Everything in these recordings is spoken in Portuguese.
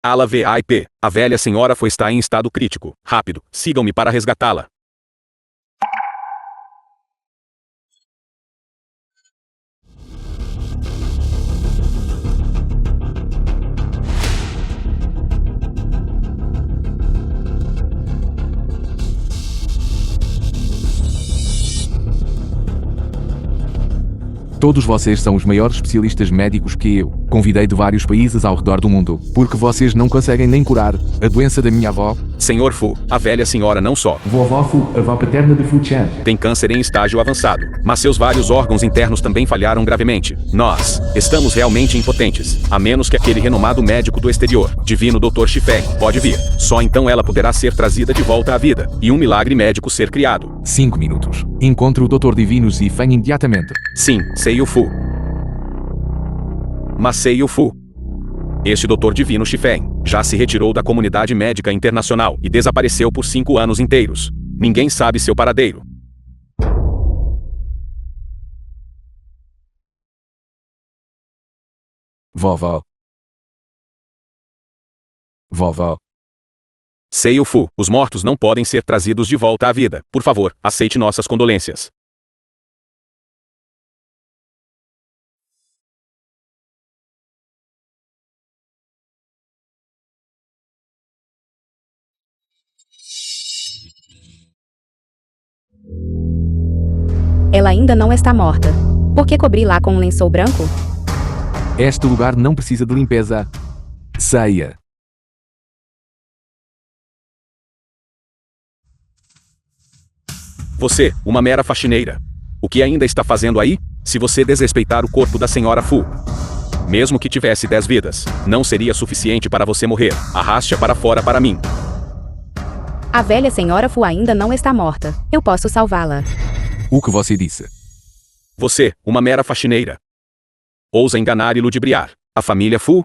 Ala VIP. A velha senhora Fu está em estado crítico. Rápido, sigam-me para resgatá-la. Todos vocês são os maiores especialistas médicos que eu convidei de vários países ao redor do mundo, porque vocês não conseguem nem curar a doença da minha avó. Senhor Fu, a velha senhora não só Vovó Fu, avó paterna de Fu Chan. tem câncer em estágio avançado, mas seus vários órgãos internos também falharam gravemente. Nós estamos realmente impotentes, a menos que aquele renomado médico do exterior, divino Dr. Shifeng, pode vir. Só então ela poderá ser trazida de volta à vida, e um milagre médico ser criado. 5 minutos. Encontre o Dr. Divino Zifeng imediatamente. Sim, Seiyu Fu. Mas Seiyu Fu. Este Dr. Divino Shifeng já se retirou da comunidade médica internacional e desapareceu por 5 anos inteiros. Ninguém sabe seu paradeiro. Vovó. Vovó. Seiyu Fu, os mortos não podem ser trazidos de volta à vida. Por favor, aceite nossas condolências. Ela ainda não está morta. Por que cobri-la com um lençol branco? Este lugar não precisa de limpeza. Saia. Você, uma mera faxineira. O que ainda está fazendo aí? Se você desrespeitar o corpo da senhora Fu, mesmo que tivesse 10 vidas, não seria suficiente para você morrer. Arraste-a para fora para mim. A velha senhora Fu ainda não está morta. Eu posso salvá-la. O que você disse? Você, uma mera faxineira. Ousa enganar e ludibriar a família Fu?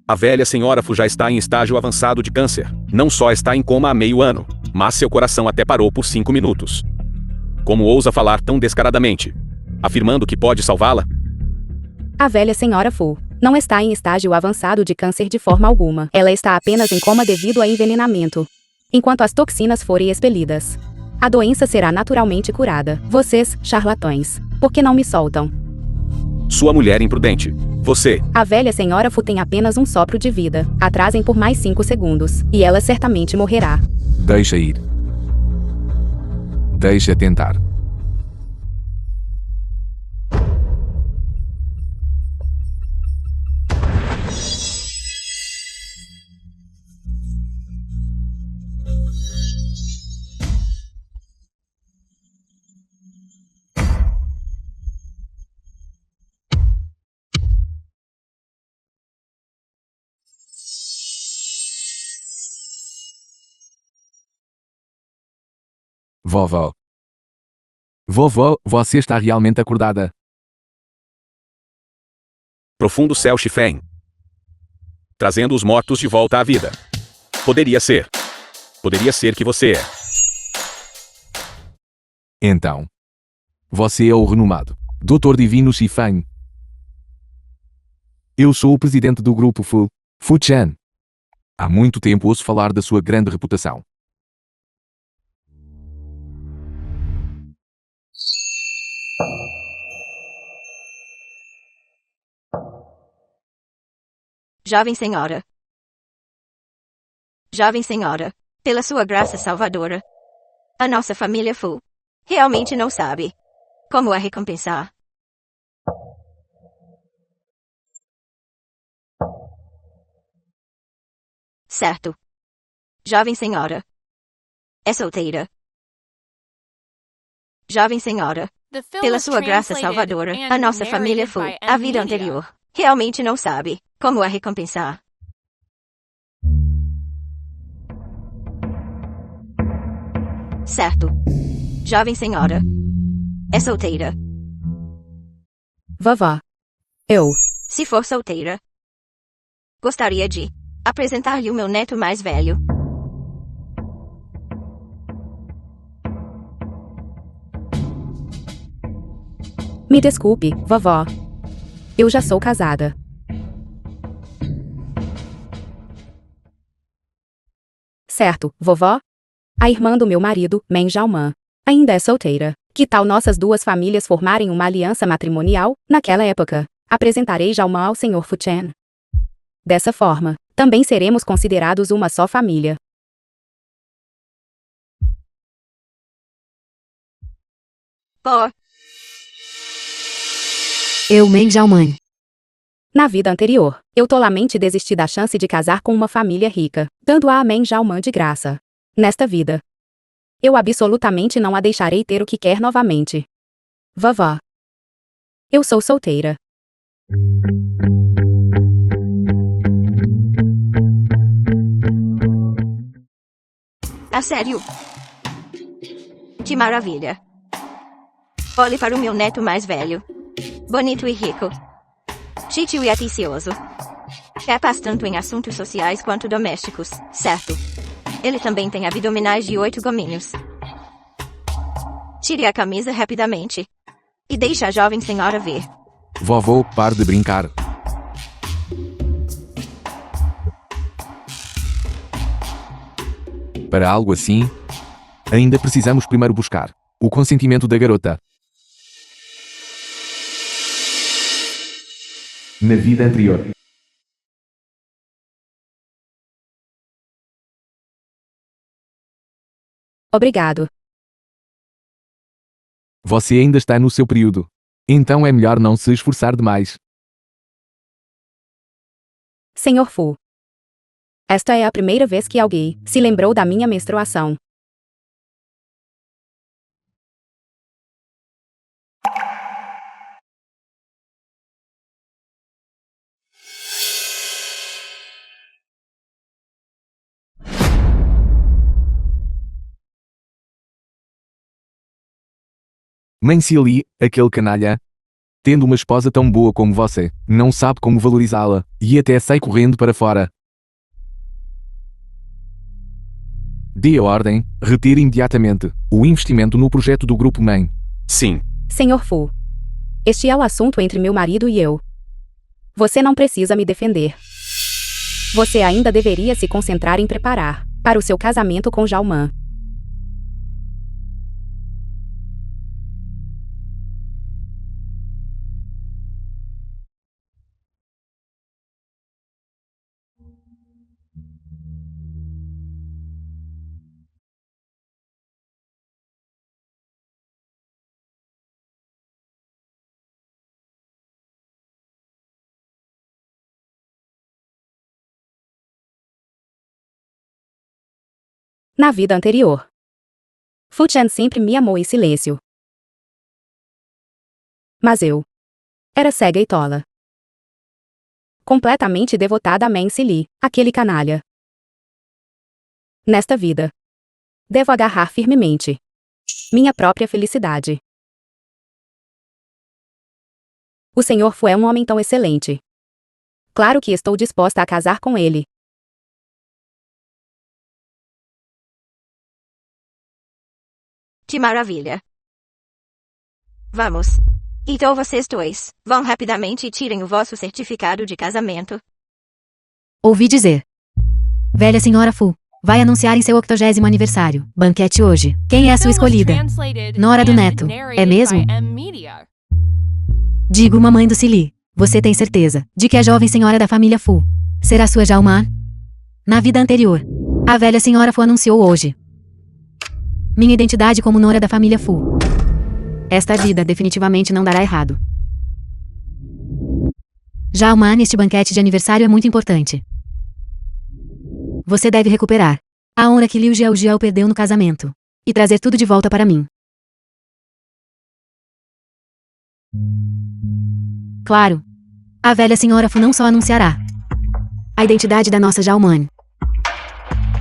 A velha senhora Fu já está em estágio avançado de câncer. Não só está em coma há meio ano, mas seu coração até parou por 5 minutos. Como ousa falar tão descaradamente, afirmando que pode salvá-la? A velha senhora Fu não está em estágio avançado de câncer de forma alguma. Ela está apenas em coma devido a envenenamento. Enquanto as toxinas forem expelidas, a doença será naturalmente curada. Vocês, charlatões, por que não me soltam? Sua mulher imprudente. Você. A velha senhora Fu tem apenas um sopro de vida. Atrasem por mais 5 segundos, e ela certamente morrerá. Deixa ir. Deixa tentar. Vovó. Vovó, você está realmente acordada? Profundo céu Shifeng. Trazendo os mortos de volta à vida. Poderia ser. Poderia ser que você é. Então. Você é o renomado Dr. Divino Shifeng. Eu sou o presidente do grupo Fu Chan. Há muito tempo ouço falar da sua grande reputação. Jovem senhora. Jovem senhora, pela sua graça salvadora, a nossa família Fu realmente não sabe como a recompensar. Certo. Jovem senhora. É solteira. Jovem senhora, pela sua graça salvadora, a nossa família Fu, a vida anterior, realmente não sabe como a recompensar. Certo. Jovem senhora. É solteira. Vovó. Eu. Se for solteira, gostaria de apresentar-lhe o meu neto mais velho. Me desculpe, vovó. Eu já sou casada. Certo, vovó? A irmã do meu marido, Men Jalman, ainda é solteira. Que tal nossas duas famílias formarem uma aliança matrimonial? Naquela época, apresentarei Jalman ao Sr. Fu Chen. Dessa forma, também seremos considerados uma só família. Pô. Eu, Men Jalman. Na vida anterior, eu tolamente desisti da chance de casar com uma família rica, dando-a a Men Jalman de graça. Nesta vida, eu absolutamente não a deixarei ter o que quer novamente. Vovó. Eu sou solteira. A sério? Que maravilha. Olhe para o meu neto mais velho. Bonito e rico. Titio e atencioso. Capaz tanto em assuntos sociais quanto domésticos, certo? Ele também tem abdominais de 8 gominhos. Tire a camisa rapidamente. E deixe a jovem senhora ver. Vovô, pare de brincar. Para algo assim, ainda precisamos primeiro buscar o consentimento da garota. Na vida anterior. Obrigado. Você ainda está no seu período. Então é melhor não se esforçar demais. Sr. Fu. Esta é a primeira vez que alguém se lembrou da minha menstruação. Mãe Silly, aquele canalha, tendo uma esposa tão boa como você, não sabe como valorizá-la, e até sai correndo para fora. Dê a ordem, retire imediatamente o investimento no projeto do Grupo Mãe. Sim. Sr. Fu. Este é o assunto entre meu marido e eu. Você não precisa me defender. Você ainda deveria se concentrar em preparar para o seu casamento com Jalman. Na vida anterior, Fu Chen sempre me amou em silêncio. Mas eu era cega e tola. Completamente devotada a Men Silly, aquele canalha. Nesta vida, devo agarrar firmemente minha própria felicidade. O Sr. Fu é um homem tão excelente. Claro que estou disposta a casar com ele. Que maravilha. Vamos. Então vocês dois, vão rapidamente e tirem o vosso certificado de casamento. Ouvi dizer. Velha senhora Fu vai anunciar em seu 80º aniversário banquete hoje. Quem é a sua escolhida? Nora do neto, é mesmo? Digo, mamãe do Silly, você tem certeza de que a jovem senhora da família Fu será sua Jalman? Na vida anterior, a velha senhora Fu anunciou hoje minha identidade como Nora da família Fu. Esta vida definitivamente não dará errado. Jalman, este banquete de aniversário é muito importante. Você deve recuperar a honra que Liu Jiao perdeu no casamento e trazer tudo de volta para mim. Claro, a velha senhora Fu não só anunciará a identidade da nossa Jalman,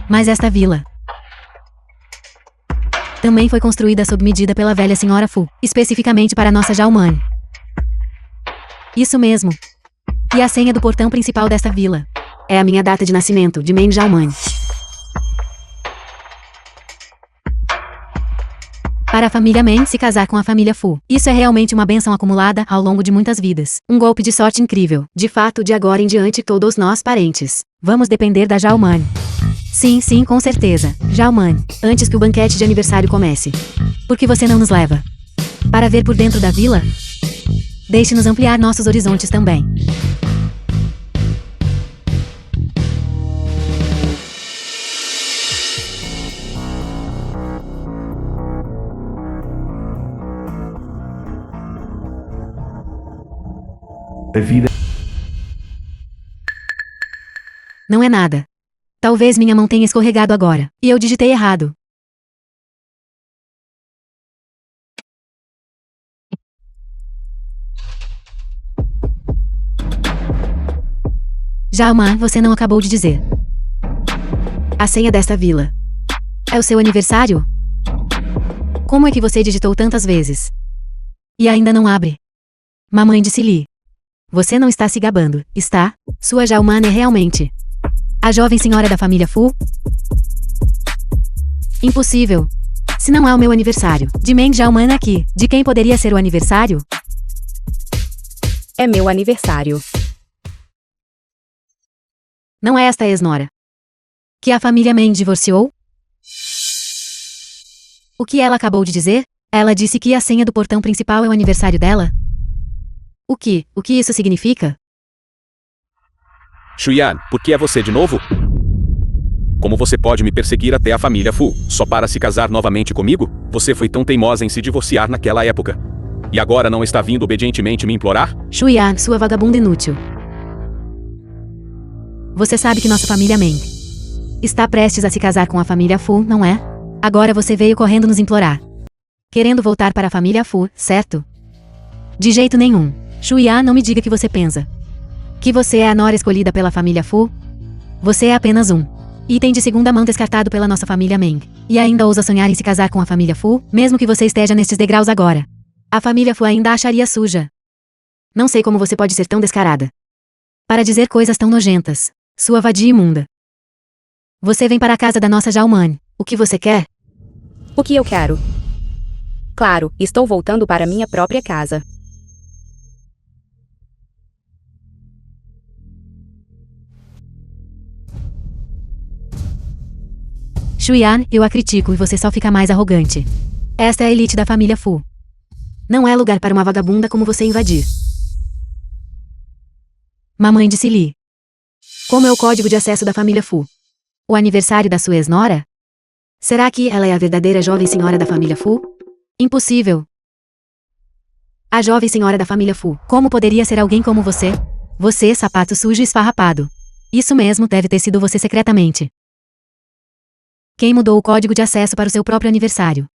mas esta vila também foi construída sob medida pela velha senhora Fu, especificamente para nossa Jalman. Isso mesmo. E a senha do portão principal desta vila é a minha data de nascimento, de Men Jalman. Para a família Men se casar com a família Fu, isso é realmente uma bênção acumulada ao longo de muitas vidas. Um golpe de sorte incrível. De fato, de agora em diante todos nós parentes vamos depender da Jalman. Sim, sim, com certeza. Jalman, antes que o banquete de aniversário comece. Por que você não nos leva? Para ver por dentro da vila? Deixe-nos ampliar nossos horizontes também. A vida. Não é nada. Talvez minha mão tenha escorregado agora, e eu digitei errado. Jalman, você não acabou de dizer. A senha desta vila. É o seu aniversário? Como é que você digitou tantas vezes? E ainda não abre? Mamãe disse Lee. Você não está se gabando, está? Sua Jalman é realmente a jovem senhora da família Fu? Impossível. Se não é o meu aniversário. De Meng Jalman aqui. De quem poderia ser o aniversário? É meu aniversário. Não é esta a ex-nora. Que a família Meng divorciou? O que ela acabou de dizer? Ela disse que a senha do portão principal é o aniversário dela? O que isso significa? Shuyan, por que é você de novo? Como você pode me perseguir até a família Fu, só para se casar novamente comigo? Você foi tão teimosa em se divorciar naquela época. E agora não está vindo obedientemente me implorar? Shuyan, sua vagabunda inútil. Você sabe que nossa família Meng está prestes a se casar com a família Fu, não é? Agora você veio correndo nos implorar. Querendo voltar para a família Fu, certo? De jeito nenhum. Shuyan, não me diga que você pensa que você é a nora escolhida pela família Fu? Você é apenas um item de segunda mão descartado pela nossa família Meng. E ainda ousa sonhar em se casar com a família Fu, mesmo que você esteja nestes degraus agora. A família Fu ainda a acharia suja. Não sei como você pode ser tão descarada para dizer coisas tão nojentas. Sua vadia imunda. Você vem para a casa da nossa Jalman. O que você quer? O que eu quero? Claro, estou voltando para minha própria casa. Shuyan, eu a critico e você só fica mais arrogante. Esta é a elite da família Fu. Não é lugar para uma vagabunda como você invadir. Mamãe disse Lee. Como é o código de acesso da família Fu? O aniversário da sua ex-nora? Será que ela é a verdadeira jovem senhora da família Fu? Impossível. A jovem senhora da família Fu. Como poderia ser alguém como você? Você, sapato sujo e esfarrapado. Isso mesmo, deve ter sido você secretamente. Quem mudou o código de acesso para o seu próprio aniversário?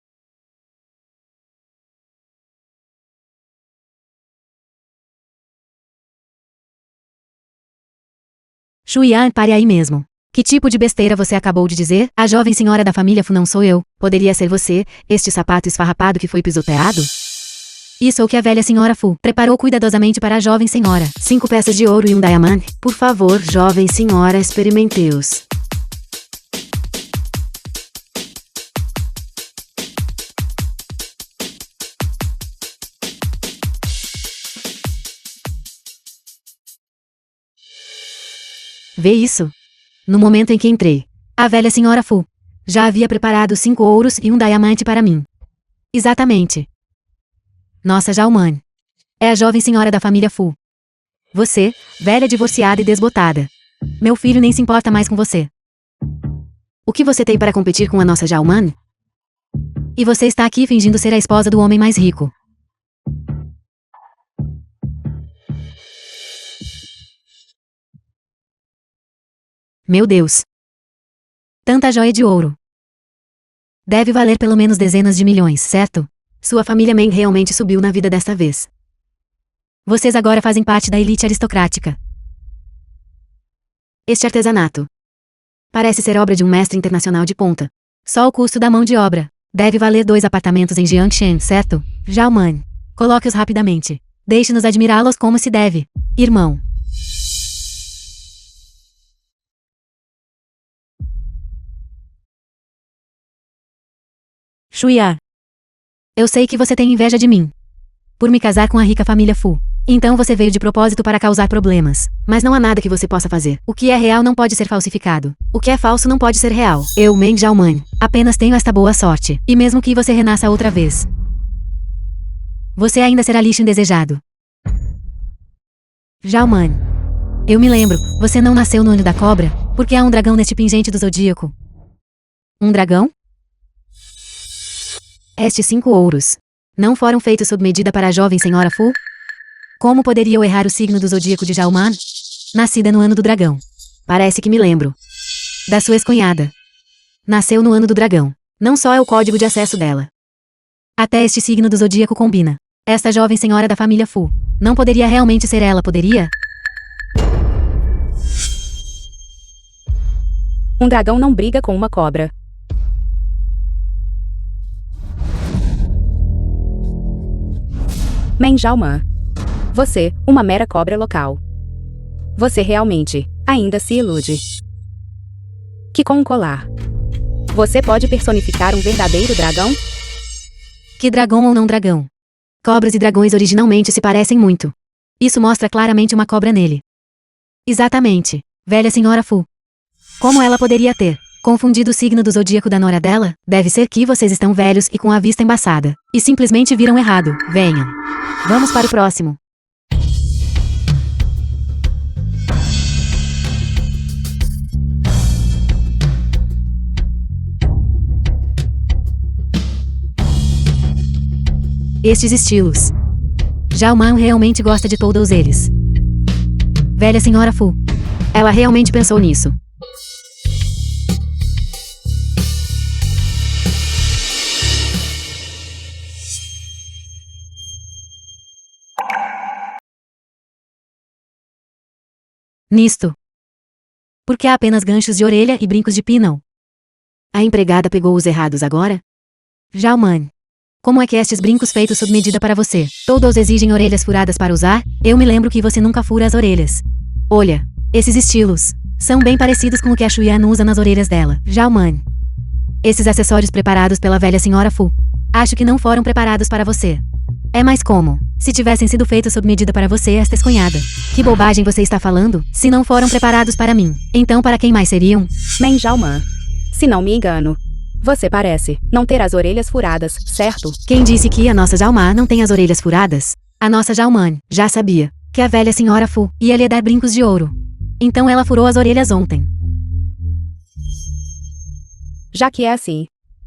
Shuyan, pare aí mesmo. Que tipo de besteira você acabou de dizer? A jovem senhora da família Fu não sou eu. Poderia ser você, este sapato esfarrapado que foi pisoteado? Isso é o que a velha senhora Fu preparou cuidadosamente para a jovem senhora. 5 peças de ouro e um diamante. Por favor, jovem senhora, experimente-os. Vê isso? No momento em que entrei, a velha senhora Fu já havia preparado 5 ouros e um diamante para mim. Exatamente. Nossa Jalman. É a jovem senhora da família Fu. Você, velha divorciada e desbotada. Meu filho nem se importa mais com você. O que você tem para competir com a nossa Jalman? E você está aqui fingindo ser a esposa do homem mais rico. Meu Deus. Tanta joia de ouro. Deve valer pelo menos dezenas de milhões, certo? Sua família Meng realmente subiu na vida desta vez. Vocês agora fazem parte da elite aristocrática. Este artesanato parece ser obra de um mestre internacional de ponta. Só o custo da mão de obra deve valer 2 apartamentos em Jiangshan, certo? Jalman, coloque-os rapidamente. Deixe-nos admirá-los como se deve, irmão. Shuyan. Eu sei que você tem inveja de mim por me casar com a rica família Fu. Então você veio de propósito para causar problemas. Mas não há nada que você possa fazer. O que é real não pode ser falsificado. O que é falso não pode ser real. Eu, Meng Xiaoman, apenas tenho esta boa sorte. E mesmo que você renasça outra vez, você ainda será lixo indesejado. Xiaoman. Eu me lembro, você não nasceu no olho da cobra, porque há um dragão neste pingente do zodíaco. Um dragão? Estes 5 ouros não foram feitos sob medida para a jovem senhora Fu? Como poderia eu errar o signo do zodíaco de Xiaoman? Nascida no ano do dragão. Parece que me lembro. Da sua ex-cunhada. Nasceu no ano do dragão. Não só é o código de acesso dela. Até este signo do zodíaco combina. Esta jovem senhora da família Fu. Não poderia realmente ser ela, poderia? Um dragão não briga com uma cobra. Meng Xiaoman. Você, uma mera cobra local. Você realmente ainda se ilude que com um colar você pode personificar um verdadeiro dragão? Que dragão ou não dragão? Cobras e dragões originalmente se parecem muito. Isso mostra claramente uma cobra nele. Exatamente, velha senhora Fu. Como ela poderia ter confundido o signo do zodíaco da nora dela? Deve ser que vocês estão velhos e com a vista embaçada. E simplesmente viram errado. Venham. Vamos para o próximo. Estes estilos. Xiaoman realmente gosta de todos eles. Velha senhora Fu. Ela realmente pensou nisso. Nisto. Por que há apenas ganchos de orelha e brincos de pinão? A empregada pegou os errados agora? Xiaoman. Como é que estes brincos feitos sob medida para você? Todos exigem orelhas furadas para usar? Eu me lembro que você nunca fura as orelhas. Olha, esses estilos são bem parecidos com o que a Shuyan usa nas orelhas dela. Xiaoman. Esses acessórios preparados pela velha senhora Fu. Acho que não foram preparados para você. É mais como se tivessem sido feitos sob medida para você, esta escunhada. Que bobagem você está falando? Se não foram preparados para mim, então para quem mais seriam? Meng Xiaoman. Se não me engano, você parece não ter as orelhas furadas, certo? Quem disse que a nossa Xiaoman não tem as orelhas furadas? A nossa Xiaoman já sabia que a velha senhora Fu ia lhe dar brincos de ouro. Então ela furou as orelhas ontem. Já que é assim,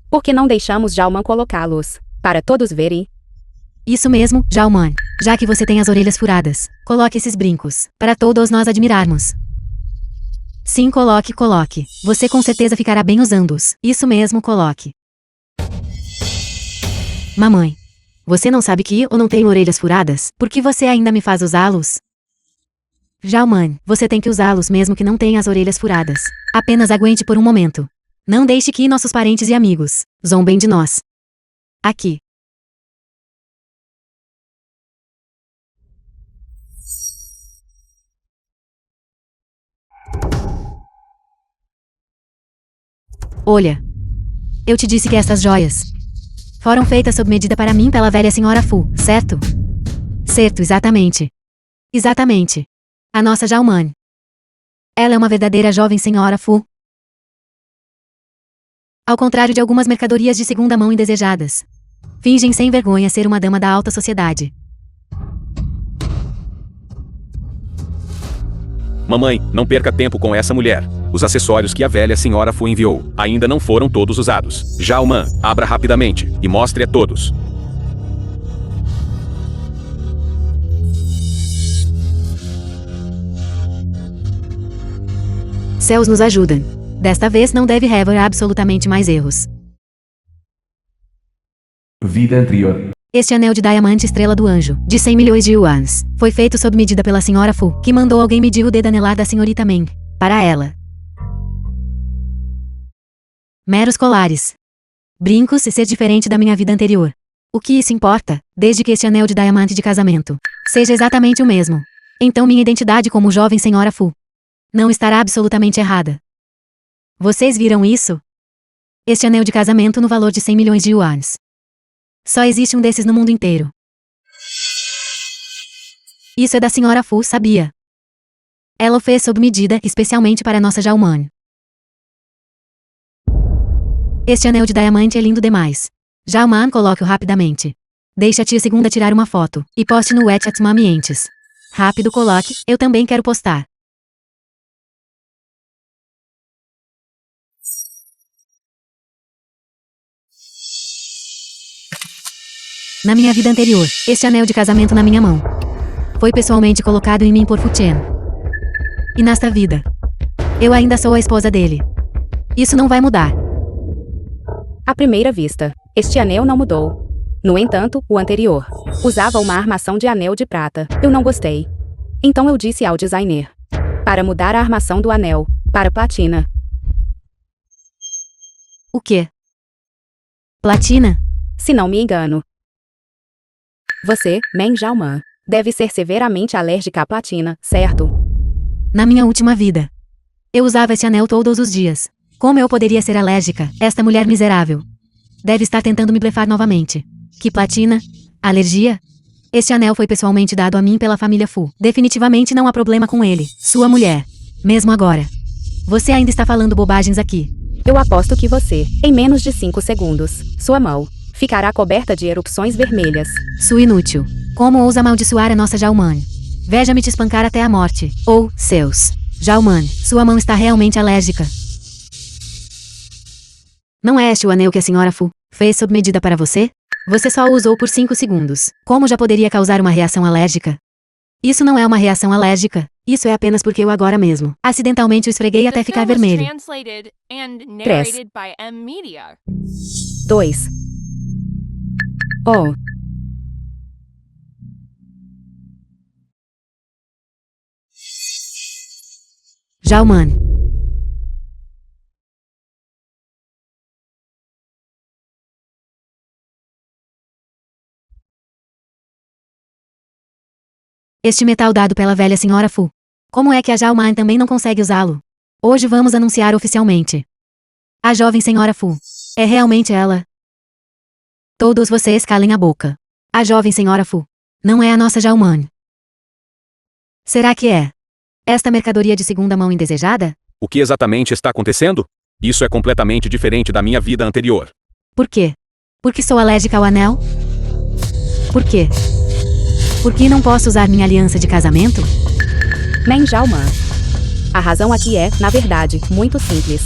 por que não deixamos Xiaoman colocá-los para todos verem? Isso mesmo, Xiaoman. Já que você tem as orelhas furadas, coloque esses brincos para todos nós admirarmos. Sim, coloque. Você com certeza ficará bem usando-os. Isso mesmo, coloque. Mamãe. Você não sabe que eu não tenho orelhas furadas? Por que você ainda me faz usá-los? Xiaoman, você tem que usá-los mesmo que não tenha as orelhas furadas. Apenas aguente por um momento. Não deixe que nossos parentes e amigos zombem de nós. Aqui. Olha. Eu te disse que estas joias foram feitas sob medida para mim pela velha senhora Fu, certo? Certo, exatamente. Exatamente. A nossa Xiaoman. Ela é uma verdadeira jovem senhora Fu. Ao contrário de algumas mercadorias de segunda mão indesejadas. Fingem sem vergonha ser uma dama da alta sociedade. Mamãe, não perca tempo com essa mulher. Os acessórios que a velha senhora Fu enviou ainda não foram todos usados. Xiaoman, abra rapidamente e mostre a todos. Céus nos ajudam. Desta vez não deve haver absolutamente mais erros. Vida anterior. Este anel de diamante estrela do anjo, de 100 milhões de yuans, foi feito sob medida pela senhora Fu, que mandou alguém medir o dedo anelar da senhorita Meng. Para ela. Meros colares. Brincos e ser diferente da minha vida anterior. O que isso importa, desde que este anel de diamante de casamento seja exatamente o mesmo? Então minha identidade como jovem senhora Fu não estará absolutamente errada. Vocês viram isso? Este anel de casamento no valor de 100 milhões de yuans. Só existe um desses no mundo inteiro. Isso é da senhora Fu, sabia? Ela o fez sob medida, especialmente para nossa Jalman. Este anel de diamante é lindo demais. Jalman, coloque-o rapidamente. Deixe a tia segunda tirar uma foto, e poste no WeChat Mamientes. Rápido, coloque, eu também quero postar. Na minha vida anterior, este anel de casamento na minha mão foi pessoalmente colocado em mim por Fu Chen. E nesta vida, eu ainda sou a esposa dele. Isso não vai mudar. À primeira vista, este anel não mudou. No entanto, o anterior usava uma armação de anel de prata. Eu não gostei. Então eu disse ao designer para mudar a armação do anel para platina. O quê? Platina? Se não me engano. Você, Meng Jalman, deve ser severamente alérgica à platina, certo? Na minha última vida, eu usava esse anel todos os dias. Como eu poderia ser alérgica? Esta mulher miserável deve estar tentando me blefar novamente. Que platina? Alergia? Este anel foi pessoalmente dado a mim pela família Fu. Definitivamente não há problema com ele. Sua mulher. Mesmo agora. Você ainda está falando bobagens aqui. Eu aposto que você, em menos de 5 segundos, sua mão ficará coberta de erupções vermelhas. Sua inútil. Como ousa amaldiçoar a nossa Jalman? Veja-me te espancar até a morte. Ou, seus. Jalman, sua mão está realmente alérgica. Não é este o anel que a senhora Fu fez sob medida para você? Você só o usou por 5 segundos. Como já poderia causar uma reação alérgica? Isso não é uma reação alérgica. Isso é apenas porque eu agora mesmo acidentalmente o esfreguei até ficar vermelho. 2. Oh. Jalman. Este metal dado pela velha senhora Fu. Como é que a Jalman também não consegue usá-lo? Hoje vamos anunciar oficialmente. A jovem senhora Fu. É realmente ela? Todos vocês calem a boca. A jovem senhora Fu. Não é a nossa Jalman. Será que é? Esta mercadoria de segunda mão indesejada? O que exatamente está acontecendo? Isso é completamente diferente da minha vida anterior. Por quê? Porque sou alérgica ao anel? Por quê? Porque não posso usar minha aliança de casamento? Meng Jalman. A razão aqui é, na verdade, muito simples.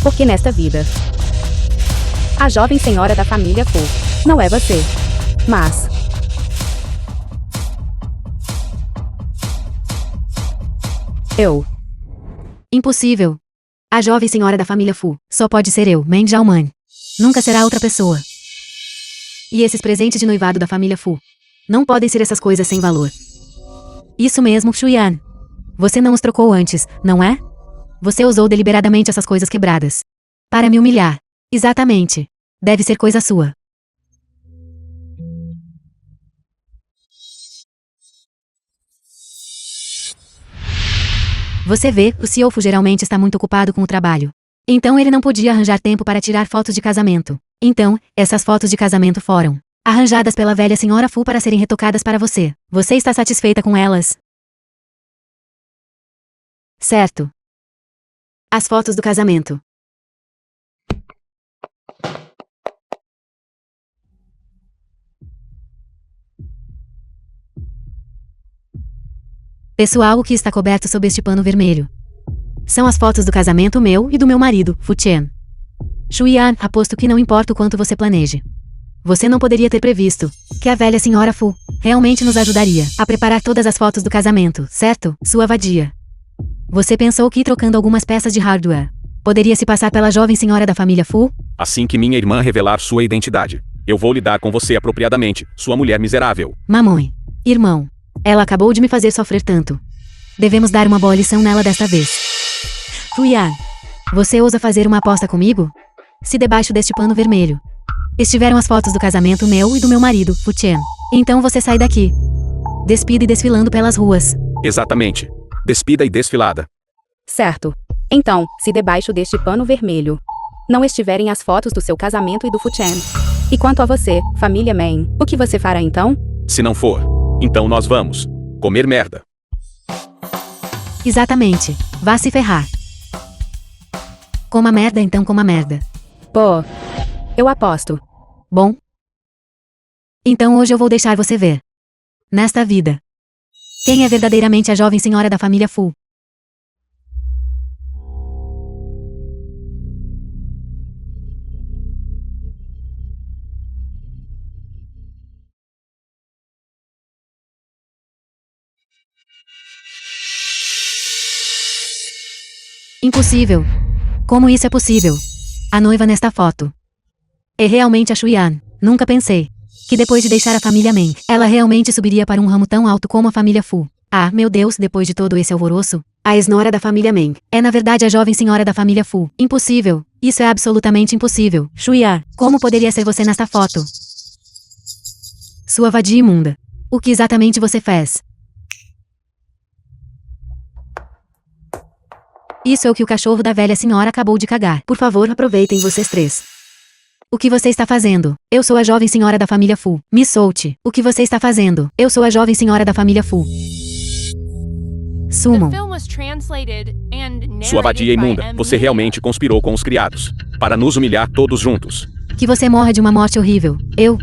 Porque nesta vida, a jovem senhora da família Fu não é você, mas eu. Impossível. A jovem senhora da família Fu só pode ser eu, Meng Jalman. Nunca será outra pessoa. E esses presentes de noivado da família Fu não podem ser essas coisas sem valor. Isso mesmo, Shuyan. Você não os trocou antes, não é? Você usou deliberadamente essas coisas quebradas para me humilhar. Exatamente. Deve ser coisa sua. Você vê, o CEO Fu geralmente está muito ocupado com o trabalho. Então ele não podia arranjar tempo para tirar fotos de casamento. Então, essas fotos de casamento foram arranjadas pela velha senhora Fu para serem retocadas para você. Você está satisfeita com elas? Certo. As fotos do casamento. Pessoal, o que está coberto sob este pano vermelho? São as fotos do casamento meu e do meu marido, Fu Chen. Shuyan, aposto que não importa o quanto você planeje. Você não poderia ter previsto que a velha senhora Fu realmente nos ajudaria a preparar todas as fotos do casamento, certo? Sua vadia. Você pensou que trocando algumas peças de hardware poderia se passar pela jovem senhora da família Fu? Assim que minha irmã revelar sua identidade, eu vou lidar com você apropriadamente, sua mulher miserável. Mamãe. Irmão. Ela acabou de me fazer sofrer tanto. Devemos dar uma boa lição nela desta vez. Shuyan, você ousa fazer uma aposta comigo? Se debaixo deste pano vermelho estiveram as fotos do casamento meu e do meu marido, Fu Chen, então você sai daqui. Despida e desfilando pelas ruas. Exatamente. Despida e desfilada. Certo. Então, se debaixo deste pano vermelho não estiverem as fotos do seu casamento e do Fu-Chen. E quanto a você, família Man, o que você fará então? Se não for, então nós vamos comer merda. Exatamente. Vá se ferrar. Coma merda então coma merda. Pô, eu aposto. Bom? Então hoje eu vou deixar você ver. Nesta vida. Quem é verdadeiramente a jovem senhora da família Fu? Impossível. Como isso é possível? A noiva nesta foto é realmente a Shuyan. Nunca pensei que depois de deixar a família Meng, ela realmente subiria para um ramo tão alto como a família Fu. Ah, meu Deus, depois de todo esse alvoroço, a ex-nora da família Meng é na verdade a jovem senhora da família Fu. Impossível. Isso é absolutamente impossível. Shuyan, como poderia ser você nesta foto? Sua vadia imunda. O que exatamente você fez? Isso é o que o cachorro da velha senhora acabou de cagar. Por favor, aproveitem vocês três. O que você está fazendo? Eu sou a jovem senhora da família Fu. Me solte. O que você está fazendo? Eu sou a jovem senhora da família Fu. Sumam. Sua vadia imunda, você realmente conspirou com os criados para nos humilhar todos juntos. Que você morra de uma morte horrível. Eu...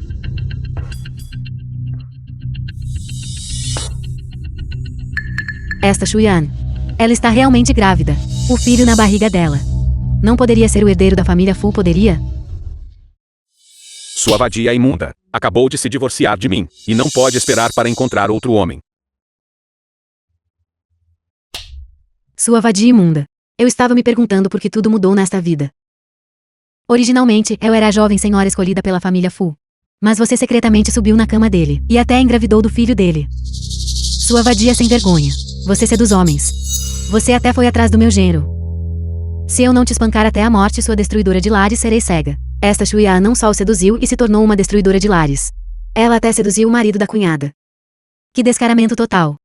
Esta Shuyan. Ela está realmente grávida. O filho na barriga dela. Não poderia ser o herdeiro da família Fu, poderia? Sua vadia imunda acabou de se divorciar de mim e não pode esperar para encontrar outro homem. Sua vadia imunda. Eu estava me perguntando por que tudo mudou nesta vida. Originalmente, eu era a jovem senhora escolhida pela família Fu. Mas você secretamente subiu na cama dele e até engravidou do filho dele. Sua vadia sem vergonha. Você seduz homens. Você até foi atrás do meu genro. Se eu não te espancar até a morte, sua destruidora de lares, serei cega. Esta Shuyan não só o seduziu e se tornou uma destruidora de lares. Ela até seduziu o marido da cunhada. Que descaramento total.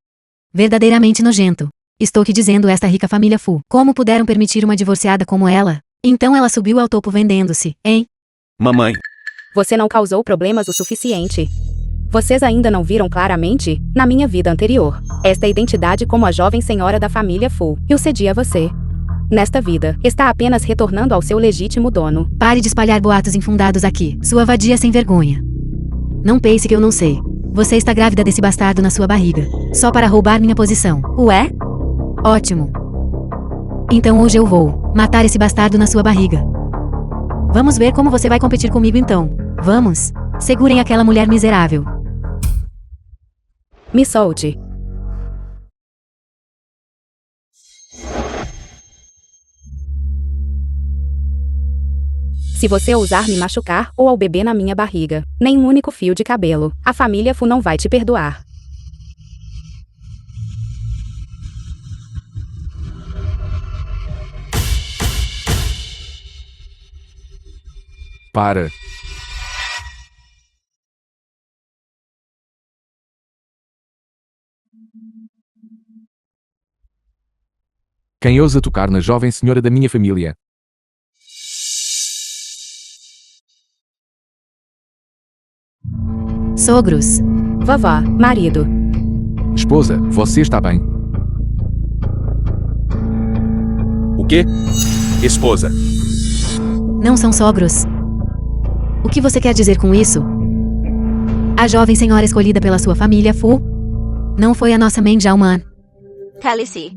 Verdadeiramente nojento. Estou que dizendo esta rica família Fu. Como puderam permitir uma divorciada como ela? Então ela subiu ao topo vendendo-se, hein? Mamãe, Você não causou problemas o suficiente. Vocês ainda não viram claramente, na minha vida anterior, esta identidade como a jovem senhora da família Fu. Eu cedi a você. Nesta vida, está apenas retornando ao seu legítimo dono. Pare de espalhar boatos infundados aqui, sua vadia sem vergonha. Não pense que eu não sei. Você está grávida desse bastardo na sua barriga, só para roubar minha posição. Ué? Ótimo. Então hoje eu vou matar esse bastardo na sua barriga. Vamos ver como você vai competir comigo então. Vamos. Segurem aquela mulher miserável. Me solte. Se você ousar me machucar ou ao bebê na minha barriga, nem um único fio de cabelo, a família Fu não vai te perdoar. Para. Quem ousa tocar na jovem senhora da minha família? Sogros. Vovó, marido. Esposa, você está bem? o quê? Esposa. Não são sogros. O que você quer dizer com isso? A jovem senhora escolhida pela sua família Fu não foi a nossa mãe Jalman. Cale-se.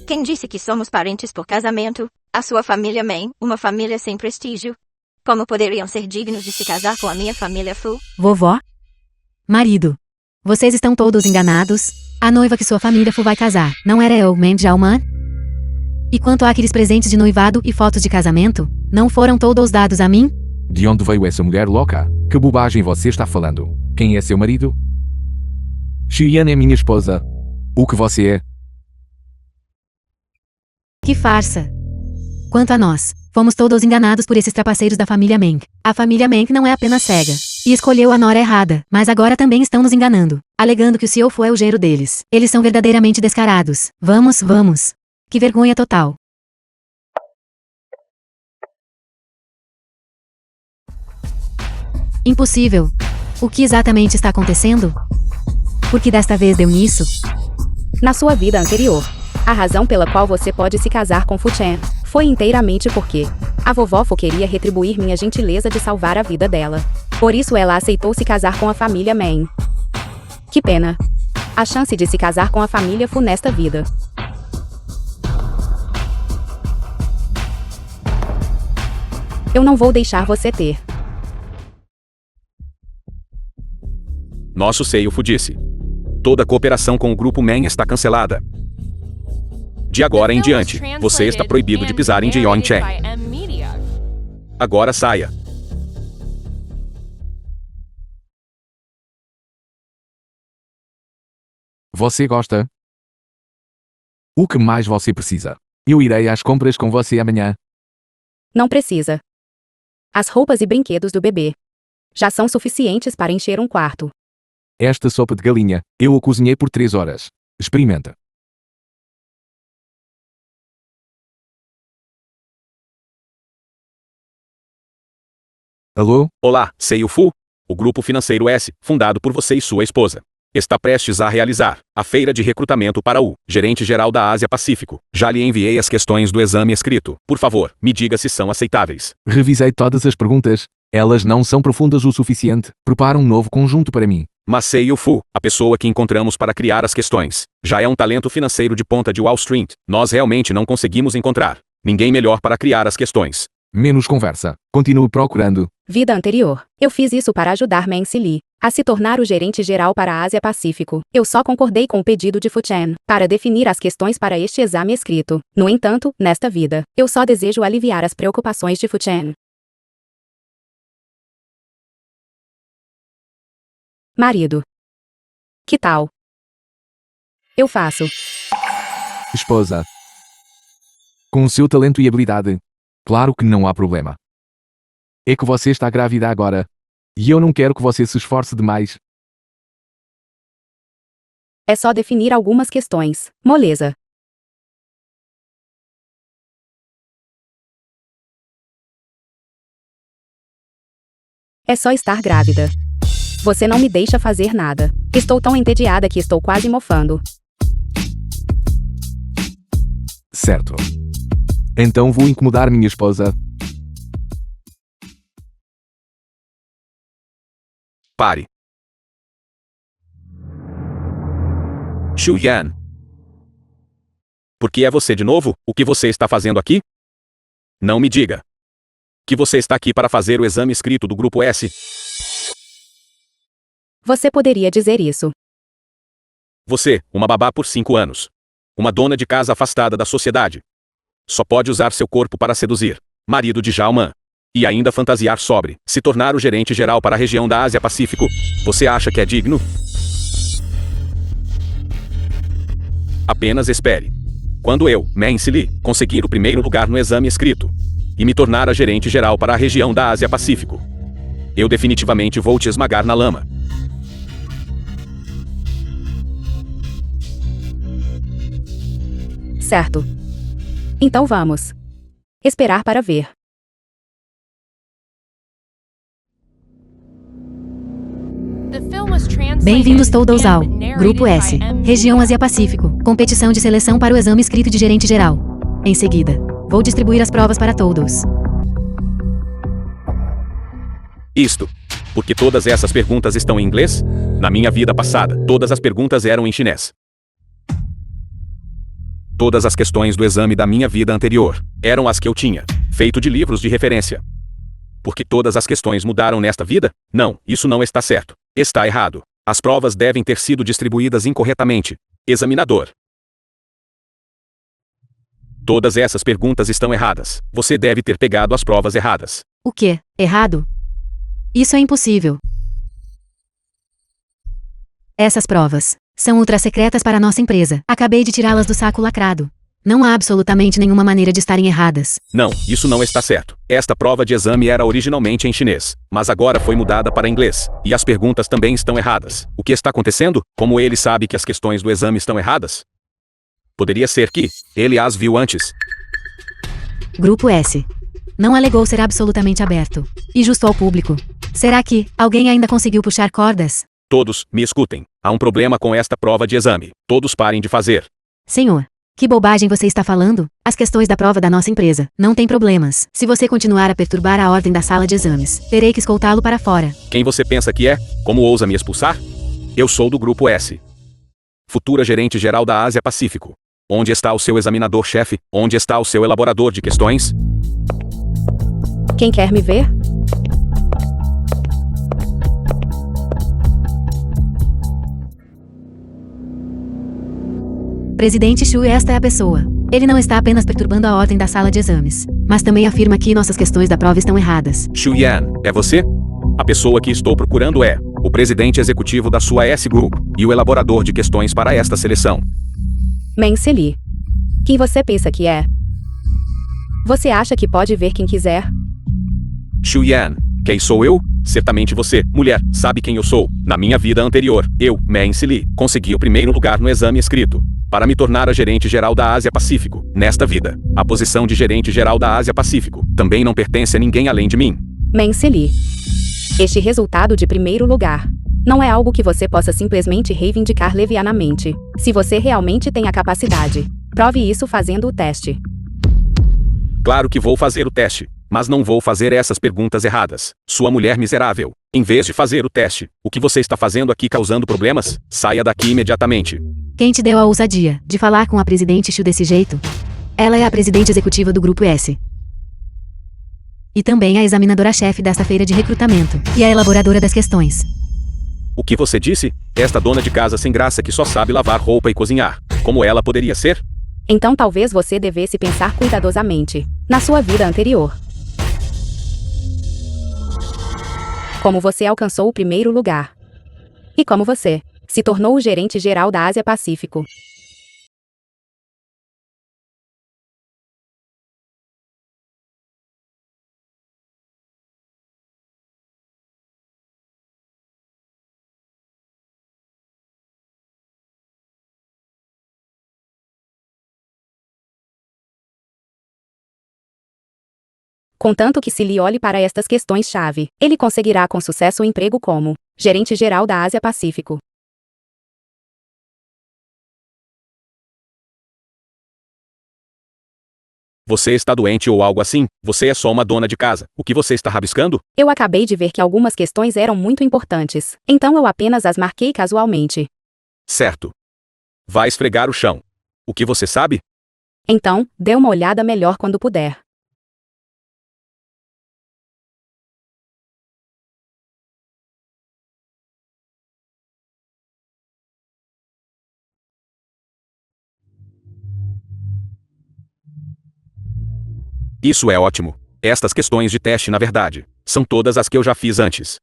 Quem disse que somos parentes por casamento? A sua família mãe, uma família sem prestígio. Como poderiam ser dignos de se casar com a minha família Fu? Vovó? Marido. Vocês estão todos enganados. A noiva que sua família Fu vai casar não era eu, mãe Jalman? E quanto àqueles presentes de noivado e fotos de casamento, não foram todos dados a mim? De onde veio essa mulher louca? Que bobagem você está falando? Quem é seu marido? Xian é minha esposa. O que você é? Que farsa. Quanto a nós, fomos todos enganados por esses trapaceiros da família Meng. A família Meng não é apenas cega e escolheu a nora errada, mas agora também estão nos enganando, alegando que o Xiao Fu é o genro deles. Eles são verdadeiramente descarados. Vamos. Que vergonha total. Impossível. O que exatamente está acontecendo? Por que desta vez deu nisso? Na sua vida anterior, a razão pela qual você pode se casar com Fu Chen foi inteiramente porque a vovó Fu queria retribuir minha gentileza de salvar a vida dela. Por isso ela aceitou se casar com a família Meng. Que pena. A chance de se casar com a família Fu nesta vida. Eu não vou deixar você ter. Nosso Seiyu Fu disse. Toda cooperação com o grupo Meng está cancelada. De agora em diante, você está proibido de pisar em Jeoncheng. Agora saia. Você gosta? O que mais você precisa? Eu irei às compras com você amanhã. Não precisa. As roupas e brinquedos do bebê já são suficientes para encher um quarto. Esta sopa de galinha, eu a cozinhei por 3 horas. Experimenta. Alô? Olá, Seiyu Fu. O grupo financeiro S, fundado por você e sua esposa, está prestes a realizar a feira de recrutamento para o gerente-geral da Ásia-Pacífico. Já lhe enviei as questões do exame escrito. Por favor, me diga se são aceitáveis. Revisei todas as perguntas. Elas não são profundas o suficiente. Prepara um novo conjunto para mim. Mas Seiyu Fu, a pessoa que encontramos para criar as questões, já é um talento financeiro de ponta de Wall Street. Nós realmente não conseguimos encontrar ninguém melhor para criar as questões. Menos conversa. Continue procurando. Vida anterior. Eu fiz isso para ajudar Meng Sili a se tornar o gerente-geral para a Ásia-Pacífico. Eu só concordei com o pedido de Fu Chen para definir as questões para este exame escrito. No entanto, nesta vida, eu só desejo aliviar as preocupações de Fu Chen. Marido. Que tal? Eu faço. Esposa. Com o seu talento e habilidade. Claro que não há problema. É que você está grávida agora. E eu não quero que você se esforce demais. É só definir algumas questões. Moleza. É só estar grávida. Você não me deixa fazer nada. Estou tão entediada que estou quase mofando. Certo. Então vou incomodar minha esposa. Pare. Xu Yan. Por que é você de novo? O que você está fazendo aqui? Não me diga que você está aqui para fazer o exame escrito do grupo S. Você poderia dizer isso. Você, uma babá por 5 anos. Uma dona de casa afastada da sociedade. Só pode usar seu corpo para seduzir. Marido de Zhao Man. E ainda fantasiar sobre se tornar o gerente-geral para a região da Ásia-Pacífico. Você acha que é digno? Apenas espere. Quando eu, Meng Sili, conseguir o primeiro lugar no exame escrito e me tornar a gerente-geral para a região da Ásia-Pacífico, eu definitivamente vou te esmagar na lama. Certo. Então vamos esperar para ver. Bem-vindos todos ao Grupo S, Região Ásia-Pacífico, competição de seleção para o exame escrito de gerente-geral. Em seguida, vou distribuir as provas para todos. Isto. Porque todas essas perguntas estão em inglês? Na minha vida passada, todas as perguntas eram em chinês. Todas as questões do exame da minha vida anterior eram as que eu tinha feito de livros de referência. Porque todas as questões mudaram nesta vida? Não, isso não está certo. Está errado. As provas devem ter sido distribuídas incorretamente. Examinador. Todas essas perguntas estão erradas. Você deve ter pegado as provas erradas. O quê? Errado? Isso é impossível. Essas provas são ultra-secretas para nossa empresa. Acabei de tirá-las do saco lacrado. Não há absolutamente nenhuma maneira de estarem erradas. Não, isso não está certo. Esta prova de exame era originalmente em chinês, mas agora foi mudada para inglês. E as perguntas também estão erradas. O que está acontecendo? Como ele sabe que as questões do exame estão erradas? Poderia ser que ele as viu antes. Grupo S. Não alegou ser absolutamente aberto e justo ao público. Será que alguém ainda conseguiu puxar cordas? Todos, me escutem. Há um problema com esta prova de exame. Todos parem de fazer. Senhor, que bobagem você está falando? As questões da prova da nossa empresa não têm problemas. Se você continuar a perturbar a ordem da sala de exames, terei que escoltá-lo para fora. Quem você pensa que é? Como ousa me expulsar? Eu sou do Grupo S. Futura gerente-geral da Ásia-Pacífico. Onde está o seu examinador-chefe? Onde está o seu elaborador de questões? Quem quer me ver? Presidente Shu, esta é a pessoa. Ele não está apenas perturbando a ordem da sala de exames, mas também afirma que nossas questões da prova estão erradas. Xu Yan, é você? A pessoa que estou procurando é o presidente executivo da sua S Group e o elaborador de questões para esta seleção. Meng Li. Quem você pensa que é? Você acha que pode ver quem quiser? Xu Yan, quem sou eu? Certamente você, mulher, sabe quem eu sou. Na minha vida anterior, eu, Meng Li, consegui o primeiro lugar no exame escrito para me tornar a gerente-geral da Ásia-Pacífico. Nesta vida, a posição de gerente-geral da Ásia-Pacífico também não pertence a ninguém além de mim. Meng Li. Este resultado de primeiro lugar não é algo que você possa simplesmente reivindicar levianamente. Se você realmente tem a capacidade, prove isso fazendo o teste. Claro que vou fazer o teste, mas não vou fazer essas perguntas erradas. Sua mulher miserável. Em vez de fazer o teste, o que você está fazendo aqui causando problemas? Saia daqui imediatamente. Quem te deu a ousadia de falar com a presidente Shu desse jeito? Ela é a presidente executiva do Grupo S. E também a examinadora-chefe desta feira de recrutamento, e a elaboradora das questões. O que você disse? Esta dona de casa sem graça que só sabe lavar roupa e cozinhar. Como ela poderia ser? Então talvez você devesse pensar cuidadosamente na sua vida anterior. Como você alcançou o primeiro lugar. E como você se tornou o gerente-geral da Ásia-Pacífico. Contanto que se lhe olhe para estas questões-chave, ele conseguirá com sucesso o emprego como gerente-geral da Ásia-Pacífico. Você está doente ou algo assim? Você é só uma dona de casa. O que você está rabiscando? Eu acabei de ver que algumas questões eram muito importantes, então eu apenas as marquei casualmente. Certo. Vá esfregar o chão. O que você sabe? Então, dê uma olhada melhor quando puder. Isso é ótimo. Estas questões de teste, na verdade, são todas as que eu já fiz antes.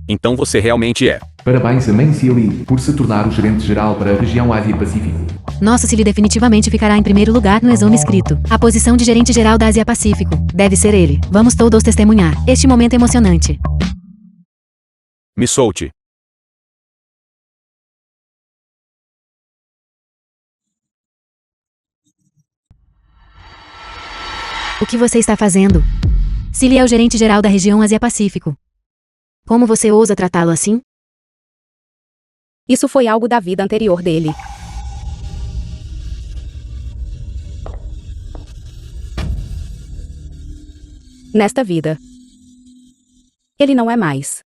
Então você realmente é. Parabéns a Meng Li por se tornar o gerente-geral para a região Ásia-Pacífico. Nosso Silly definitivamente ficará em primeiro lugar no exame escrito. A posição de gerente-geral da Ásia-Pacífico deve ser ele. Vamos todos testemunhar este momento emocionante. Me solte. O que você está fazendo? Silly é o gerente-geral da região Ásia-Pacífico. Como você ousa tratá-lo assim? Isso foi algo da vida anterior dele. Nesta vida, ele não é mais.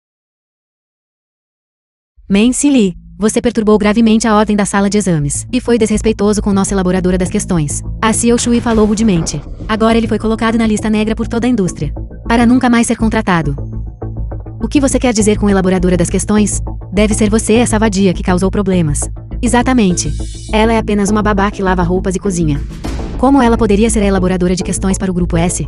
Meng Li, você perturbou gravemente a ordem da sala de exames e foi desrespeitoso com nossa elaboradora das questões. A CEO Shui falou rudemente. Agora ele foi colocado na lista negra por toda a indústria, para nunca mais ser contratado. O que você quer dizer com elaboradora das questões? Deve ser você essa vadia que causou problemas. Exatamente. Ela é apenas uma babá que lava roupas e cozinha. Como ela poderia ser a elaboradora de questões para o Grupo S?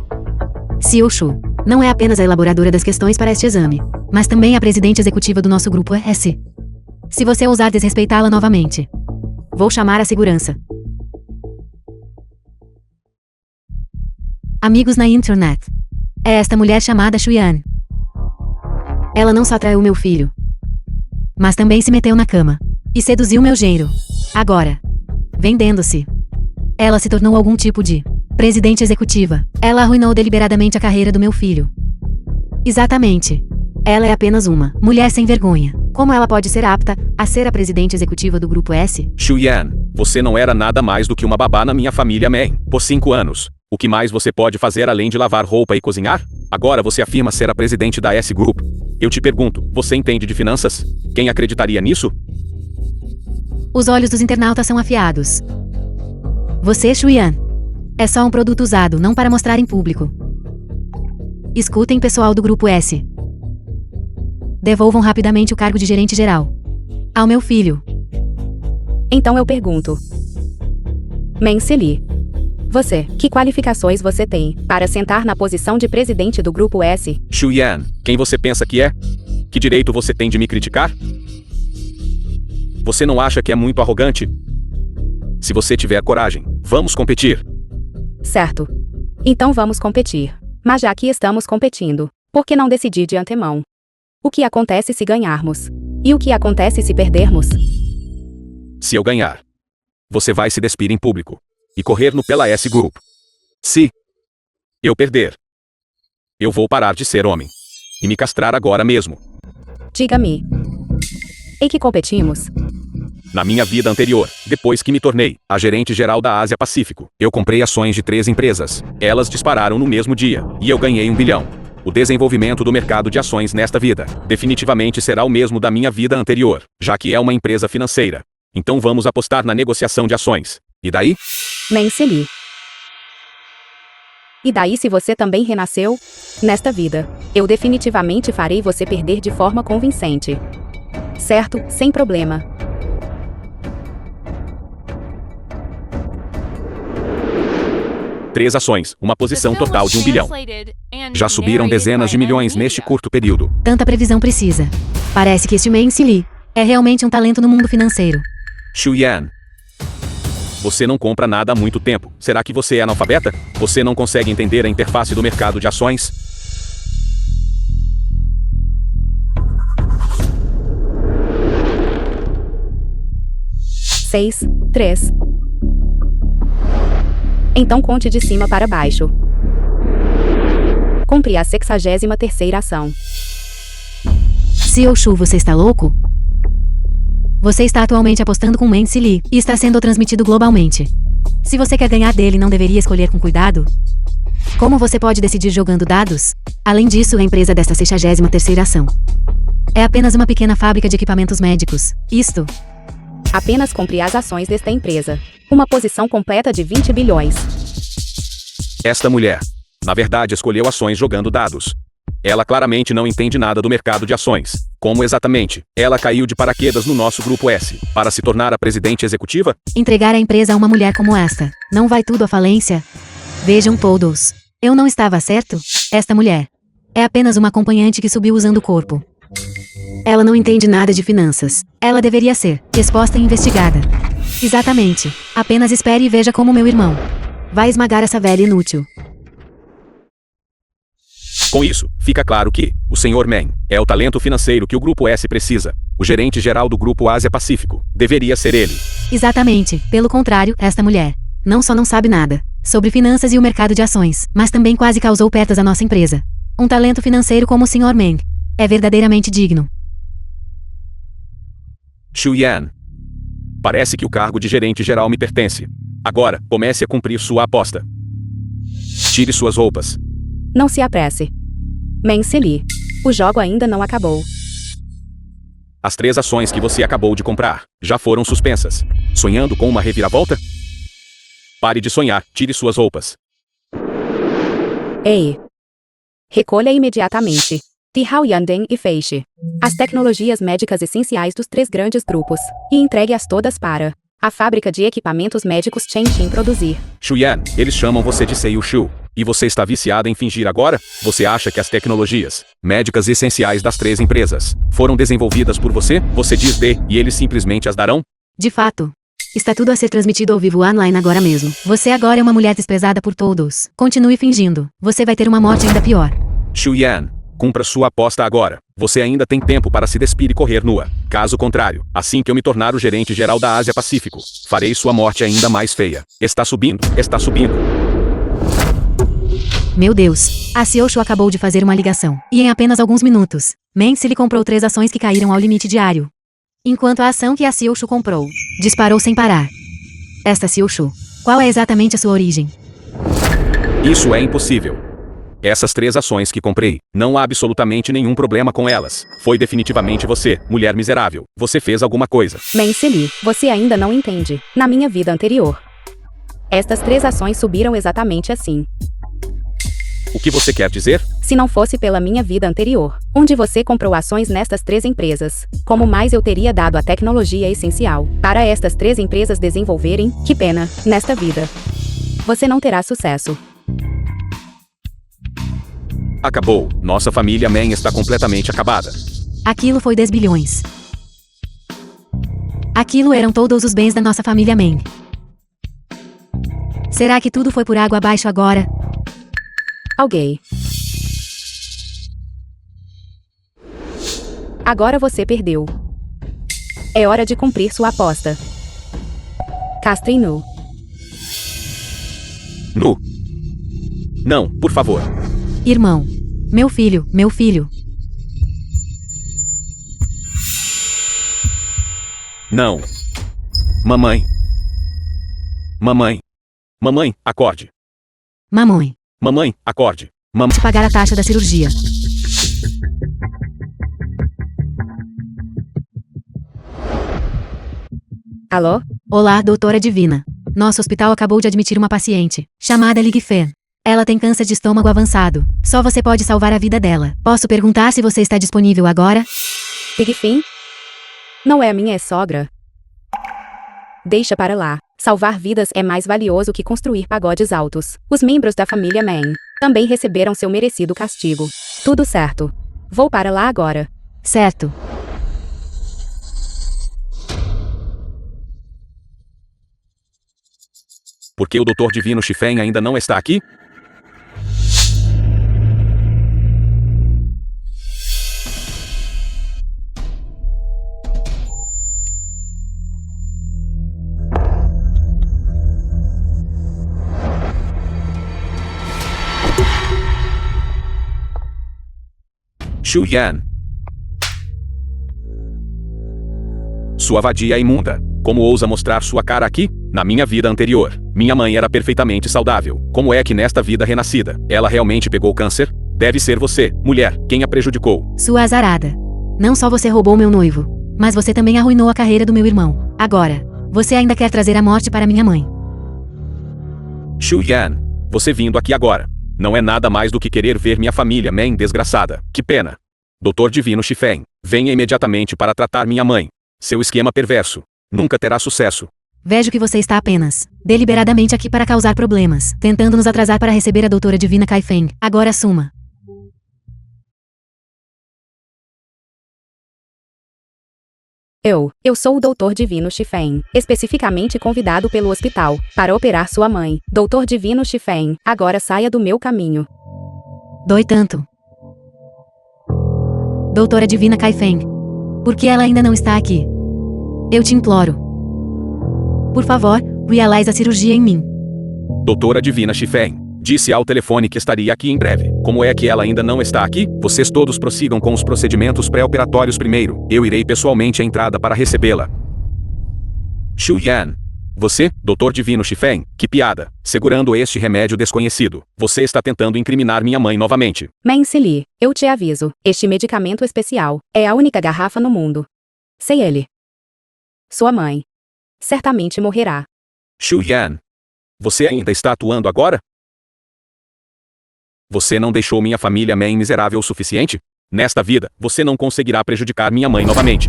CEO Shu não é apenas a elaboradora das questões para este exame, mas também a presidente executiva do nosso Grupo S. Se você ousar desrespeitá-la novamente, vou chamar a segurança. Amigos na internet. É esta mulher chamada Xuyan. Ela não só traiu meu filho, mas também se meteu na cama e seduziu meu genro. Agora, vendendo-se, ela se tornou algum tipo de presidente executiva. Ela arruinou deliberadamente a carreira do meu filho. Exatamente. Ela é apenas uma mulher sem vergonha. Como ela pode ser apta a ser a presidente executiva do Grupo S? Xuyan, você não era nada mais do que uma babá na minha família Man, por 5 anos. O que mais você pode fazer além de lavar roupa e cozinhar? Agora você afirma ser a presidente da S Group. Eu te pergunto, você entende de finanças? Quem acreditaria nisso? Os olhos dos internautas são afiados. Você, Xuyan, é só um produto usado, não para mostrar em público. Escutem, pessoal do Grupo S. Devolvam rapidamente o cargo de gerente geral ao meu filho. Então eu pergunto. Menceli. Você, que qualificações você tem para sentar na posição de presidente do Grupo S? Xuyan, quem você pensa que é? Que direito você tem de me criticar? Você não acha que é muito arrogante? Se você tiver coragem, vamos competir. Certo. Então vamos competir. Mas já que estamos competindo, por que não decidir de antemão? O que acontece se ganharmos? E o que acontece se perdermos? Se eu ganhar, você vai se despir em público e correr no pela S Group. Se eu perder, eu vou parar de ser homem e me castrar agora mesmo. Diga-me. Em que competimos? Na minha vida anterior, depois que me tornei a gerente geral da Ásia Pacífico, eu comprei ações de 3 empresas. Elas dispararam no mesmo dia, e eu ganhei 1 bilhão. O desenvolvimento do mercado de ações nesta vida definitivamente será o mesmo da minha vida anterior, já que é uma empresa financeira. Então vamos apostar na negociação de ações. E daí? Menceli. E daí se você também renasceu? Nesta vida, eu definitivamente farei você perder de forma convincente. Certo, sem problema. Três ações, uma posição total de 1 bilhão. Já subiram dezenas de milhões neste curto período. Tanta previsão precisa. Parece que este Menceli é realmente um talento no mundo financeiro. Xuyan, você não compra nada há muito tempo. Será que você é analfabeta? Você não consegue entender a interface do mercado de ações? Seis, 3. Então conte de cima para baixo. Compre a 63ª ação. CEO Shu, você está louco? Você está atualmente apostando com Menceli e está sendo transmitido globalmente. Se você quer ganhar dele, não deveria escolher com cuidado? Como você pode decidir jogando dados? Além disso, a empresa desta 63ª ação é apenas uma pequena fábrica de equipamentos médicos. Isto. Apenas compre as ações desta empresa. Uma posição completa de 20 bilhões. Esta mulher, na verdade, escolheu ações jogando dados. Ela claramente não entende nada do mercado de ações. Como exatamente? Ela caiu de paraquedas no nosso Grupo S para se tornar a presidente executiva? Entregar a empresa a uma mulher como esta, não vai tudo à falência? Vejam todos. Eu não estava certo? Esta mulher é apenas uma acompanhante que subiu usando o corpo. Ela não entende nada de finanças. Ela deveria ser exposta e investigada. Exatamente. Apenas espere e veja como meu irmão vai esmagar essa velha inútil. Com isso, fica claro que o Sr. Man é o talento financeiro que o Grupo S precisa. O gerente geral do Grupo Ásia Pacífico deveria ser ele. Exatamente. Pelo contrário, esta mulher não só não sabe nada sobre finanças e o mercado de ações, mas também quase causou perdas à nossa empresa. Um talento financeiro como o Sr. Man é verdadeiramente digno. Xuyan, parece que o cargo de gerente geral me pertence. Agora, comece a cumprir sua aposta. Tire suas roupas. Não se apresse. Menceli. O jogo ainda não acabou. As 3 ações que você acabou de comprar já foram suspensas. Sonhando com uma reviravolta? Pare de sonhar, tire suas roupas. Ei. Recolha imediatamente. Tihao Yanden e Feixe. As tecnologias médicas essenciais dos 3 grandes grupos. E entregue-as todas para a fábrica de equipamentos médicos Chengxin produzir. Xuyan, eles chamam você de Seiyu Shu. E você está viciada em fingir agora? Você acha que as tecnologias médicas essenciais das 3 empresas foram desenvolvidas por você? Você diz D e eles simplesmente as darão? De fato. Está tudo a ser transmitido ao vivo online agora mesmo. Você agora é uma mulher desprezada por todos. Continue fingindo. Você vai ter uma morte ainda pior. Xuyan, cumpra sua aposta agora. Você ainda tem tempo para se despir e correr nua. Caso contrário, assim que eu me tornar o gerente geral da Ásia Pacífico, farei sua morte ainda mais feia. Está subindo, está subindo. Meu Deus, a CEO Shu acabou de fazer uma ligação. E em apenas alguns minutos, Mansley comprou 3 ações que caíram ao limite diário. Enquanto a ação que a CEO Shu comprou disparou sem parar. Esta CEO Shu, qual é exatamente a sua origem? Isso é impossível. Essas 3 ações que comprei, não há absolutamente nenhum problema com elas. Foi definitivamente você, mulher miserável. Você fez alguma coisa. Mansley, você ainda não entende. Na minha vida anterior, estas 3 ações subiram exatamente assim. O que você quer dizer? Se não fosse pela minha vida anterior, onde você comprou ações nestas 3 empresas, como mais eu teria dado a tecnologia essencial para estas 3 empresas desenvolverem, que pena, nesta vida. Você não terá sucesso. Acabou. Nossa família Man está completamente acabada. Aquilo foi 10 bilhões. Aquilo eram todos os bens da nossa família Man. Será que tudo foi por água abaixo agora? Alguém. Agora você perdeu. É hora de cumprir sua aposta. Castrem nu. Nu. Não, por favor. Irmão. Meu filho, meu filho. Não. Mamãe. Mamãe. Mamãe, acorde. Mamãe. Mamãe, acorde. Se pagar a taxa da cirurgia. Alô? Olá, doutora Divina. Nosso hospital acabou de admitir uma paciente, chamada Lig Fen. Ela tem câncer de estômago avançado. Só você pode salvar a vida dela. Posso perguntar se você está disponível agora? Big Fin? Não é a minha sogra. Deixa para lá. Salvar vidas é mais valioso que construir pagodes altos. Os membros da família Man também receberam seu merecido castigo. Tudo certo. Vou para lá agora. Certo. Por que o Dr. Divino Shifen ainda não está aqui? Shu Yan. Sua vadia imunda. Como ousa mostrar sua cara aqui? Na minha vida anterior, minha mãe era perfeitamente saudável. Como é que nesta vida renascida, ela realmente pegou câncer? Deve ser você, mulher, quem a prejudicou. Sua azarada. Não só você roubou meu noivo, mas você também arruinou a carreira do meu irmão. Agora, você ainda quer trazer a morte para minha mãe. Shu Yan, você vindo aqui agora. Não é nada mais do que querer ver minha família Man desgraçada. Que pena. Dr. Divino Shifen, venha imediatamente para tratar minha mãe. Seu esquema perverso nunca terá sucesso. Vejo que você está apenas, deliberadamente aqui para causar problemas, tentando nos atrasar para receber a doutora Divina Kaifeng. Agora assuma. Eu sou o Dr. Divino Shifen, especificamente convidado pelo hospital para operar sua mãe. Dr. Divino Shifen, agora saia do meu caminho. Dói tanto. Doutora Divina Kaifeng, por que ela ainda não está aqui? Eu te imploro. Por favor, realize a cirurgia em mim. Doutora Divina Shifen, disse ao telefone que estaria aqui em breve. Como é que ela ainda não está aqui? Vocês todos prossigam com os procedimentos pré-operatórios primeiro. Eu irei pessoalmente à entrada para recebê-la. Shu Yan. Você, Dr. Divino Shifen, que piada. Segurando este remédio desconhecido. Você está tentando incriminar minha mãe novamente. Mansley, eu te aviso. Este medicamento especial é a única garrafa no mundo. Sem ele, sua mãe certamente morrerá. Shu Yan. Você ainda está atuando agora? Você não deixou minha família Man miserável o suficiente? Nesta vida, você não conseguirá prejudicar minha mãe novamente.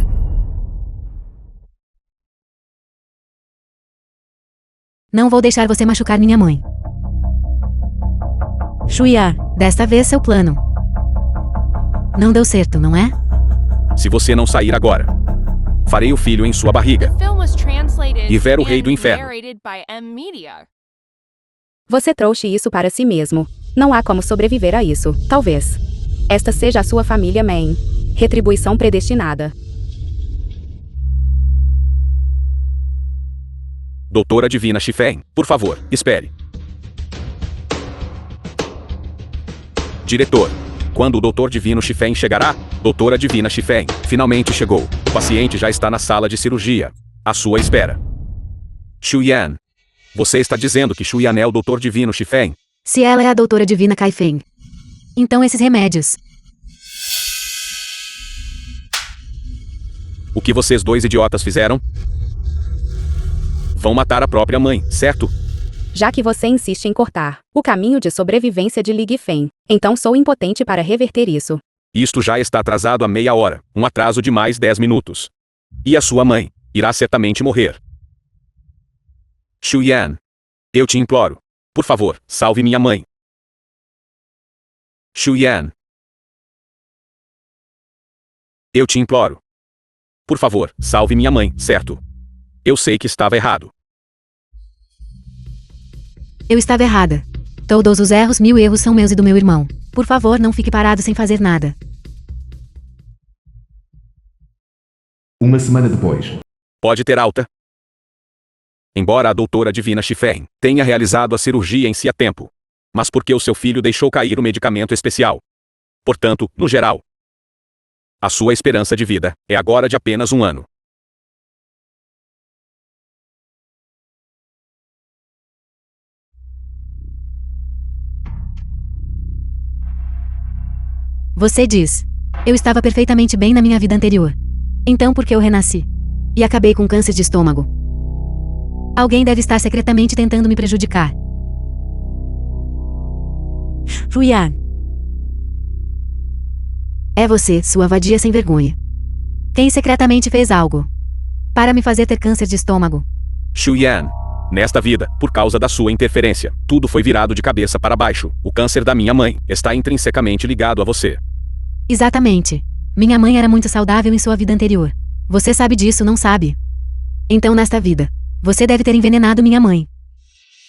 Não vou deixar você machucar minha mãe. Shuya, desta vez seu plano não deu certo, não é? Se você não sair agora, farei o filho em sua barriga e ver o rei do inferno. Você trouxe isso para si mesmo. Não há como sobreviver a isso. Talvez esta seja a sua família Man. Retribuição predestinada. Doutora Divina Shifen, por favor, espere. Diretor. Quando o Dr. Divino Shifen chegará? Doutora Divina Shifen, finalmente chegou. O paciente já está na sala de cirurgia. À sua espera. Shuyan. Você está dizendo que Shuyan é o Dr. Divino Shifen? Se ela é a doutora divina Kaifeng. Então esses remédios. O que vocês dois idiotas fizeram? Vão matar a própria mãe, certo? Já que você insiste em cortar o caminho de sobrevivência de Li Gifeng, então sou impotente para reverter isso. Isto já está atrasado há meia hora, um atraso de mais 10 minutos. E a sua mãe irá certamente morrer. Shuyan. Eu te imploro. Por favor, salve minha mãe. Shuyan. Eu te imploro. Por favor, salve minha mãe, certo? Eu sei que estava errado. Eu estava errada. Todos os erros, 1000 erros são meus e do meu irmão. Por favor, não fique parado sem fazer nada. Uma semana depois. Pode ter alta. Embora a doutora Divina Shifen tenha realizado a cirurgia em si a tempo, mas porque o seu filho deixou cair o medicamento especial. Portanto, no geral, a sua esperança de vida é agora de apenas 1 ano. Você diz. Eu estava perfeitamente bem na minha vida anterior. Então por que eu renasci? E acabei com câncer de estômago. Alguém deve estar secretamente tentando me prejudicar. Shuyan. É você, sua vadia sem vergonha. Quem secretamente fez algo para me fazer ter câncer de estômago? Shuyan. Nesta vida, por causa da sua interferência, tudo foi virado de cabeça para baixo. O câncer da minha mãe está intrinsecamente ligado a você. Exatamente. Minha mãe era muito saudável em sua vida anterior. Você sabe disso, não sabe? Então nesta vida, você deve ter envenenado minha mãe.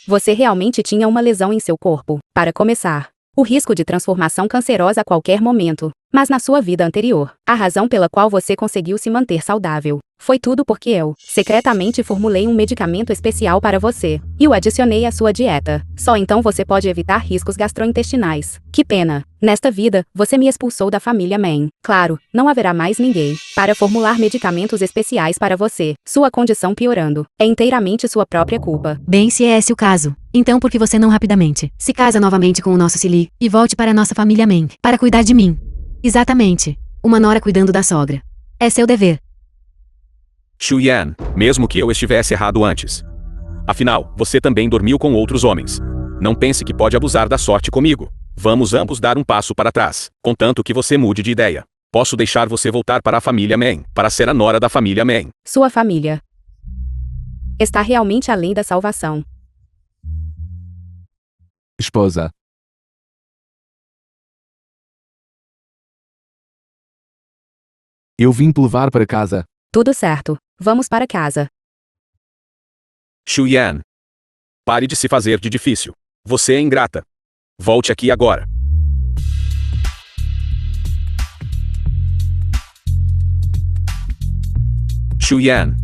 Você realmente tinha uma lesão em seu corpo, para começar. O risco de transformação cancerosa a qualquer momento. Mas na sua vida anterior, a razão pela qual você conseguiu se manter saudável foi tudo porque eu, secretamente, formulei um medicamento especial para você e o adicionei à sua dieta. Só então você pode evitar riscos gastrointestinais. Que pena. Nesta vida, você me expulsou da família Meng. Claro, não haverá mais ninguém para formular medicamentos especiais para você. Sua condição piorando. É inteiramente sua própria culpa. Bem, se é esse o caso, então por que você não rapidamente se casa novamente com o nosso Sili e volte para a nossa família Meng para cuidar de mim? Exatamente. Uma nora cuidando da sogra. É seu dever. Shuyan, mesmo que eu estivesse errado antes. Afinal, você também dormiu com outros homens. Não pense que pode abusar da sorte comigo. Vamos ambos dar um passo para trás, contanto que você mude de ideia. Posso deixar você voltar para a família Meng, para ser a nora da família Meng. Sua família está realmente além da salvação. Esposa. Eu vim te levar para casa. Tudo certo. Vamos para casa. Shuyan. Pare de se fazer de difícil. Você é ingrata. Volte aqui agora. Shuyan.